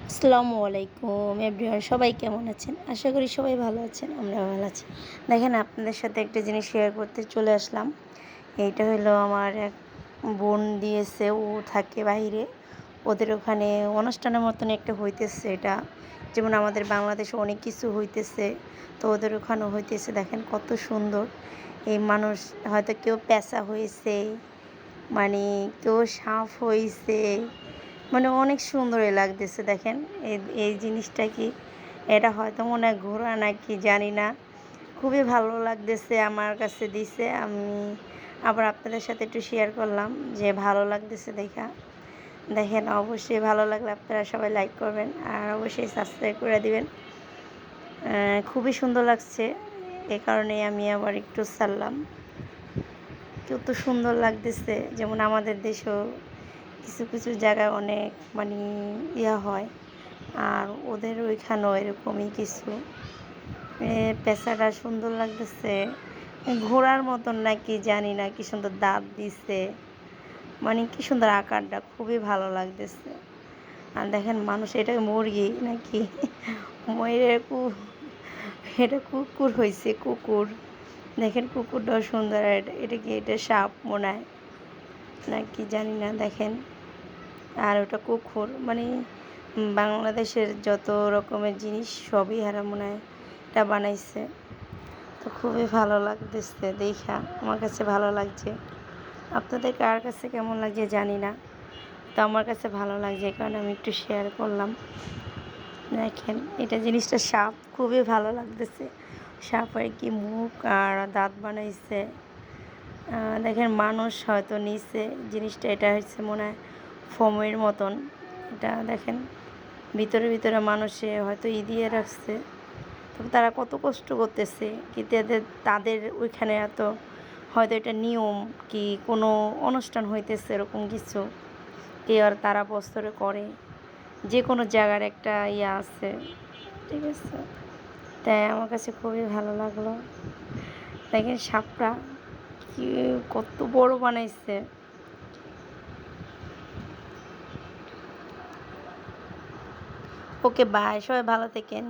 আসসালামু আলাইকুম এভরিওয়ান, সবাই কেমন আছেন? আশা করি সবাই ভালো আছেন। আমরাও ভালো আছি। দেখেন, আপনাদের সাথে একটা জিনিস শেয়ার করতে চলে আসলাম। এইটা হলো আমার এক বোন দিয়েছে, ও থাকে বাইরে। ওদের ওখানে অনুষ্ঠানের মতন একটা হইতেছে এটা। যেমন আমাদের বাংলাদেশে অনেক কিছু হইতেছে, তো ওদের ওখানেও হইতেছে। দেখেন কত সুন্দর। এই মানুষ হয়তো কেউ পেঁচা হয়েছে, মানে কেউ সাপ হইছে, মানে অনেক সুন্দরই লাগতেছে। দেখেন এই এই জিনিসটা কি, এটা হয়তো মনে হয় ঘোড়া নাকি জানি না, খুবই ভালো লাগতেছে। আমার কাছে দিছে, আমি আবার আপনাদের সাথে একটু শেয়ার করলাম যে ভালো লাগতেছে দেখা। দেখেন, অবশ্যই ভালো লাগলে আপনারা সবাই লাইক করবেন আর অবশ্যই সাবস্ক্রাইব করে দিবেন। খুবই সুন্দর লাগছে, এ কারণেই আমি আবার একটু ছাড়লাম। কত সুন্দর লাগতেছে। যেমন আমাদের দেশেও কিছু কিছু জায়গায় অনেক মানে হয়, আর ওদের ওইখানেও এরকমই কিছু। পেঁচাটা সুন্দর লাগতেছে, ঘোড়ার মতন নাকি জানি না, কি সুন্দর দাঁত দিছে, মানে কি সুন্দর আকারটা, খুবই ভালো লাগতেছে। আর দেখেন মানুষ, এটা মুরগি নাকি ময়ূরের এটা কুকুর হয়েছে, কুকুর। দেখেন কুকুরটাও সুন্দর। আর এটা কি, এটা সাপ মনে হয় নাকি জানি না। দেখেন, আর ওটা কুকুর। মানে বাংলাদেশের যত রকমের জিনিস সবই হারা মনে হয় এটা বানাইছে। তো খুবই ভালো লাগতেছে দেখা, আমার কাছে ভালো লাগছে। আপনাদের কার কাছে কেমন লাগছে জানি না, তো আমার কাছে ভালো লাগছে, কারণ আমি একটু শেয়ার করলাম। দেখেন, এটা জিনিসটা সাপ, খুবই ভালো লাগতেছে। সাপের কি মুখ আর দাঁত বানাইছে। দেখেন মানুষ হয়তো নিচে জিনিসটা, এটা হচ্ছে মনে হয় ফোমের মতন। এটা দেখেন, ভিতরে ভিতরে মানুষে হয়তো দিয়ে রাখছে। তবে তারা কত কষ্ট করতেছে, কি তাদের ওইখানে এত হয়তো এটা নিয়ম, কি কোনো অনুষ্ঠান হইতেছে এরকম কিছু, কি আর তারা বছরে করে, যে কোনো জায়গার একটা আছে, ঠিক আছে। তাই আমার কাছে খুবই ভালো লাগলো। দেখেন সাপটা কি কত বড় বানাইছে। ওকে, বাই, সবাই ভালো থাকেন।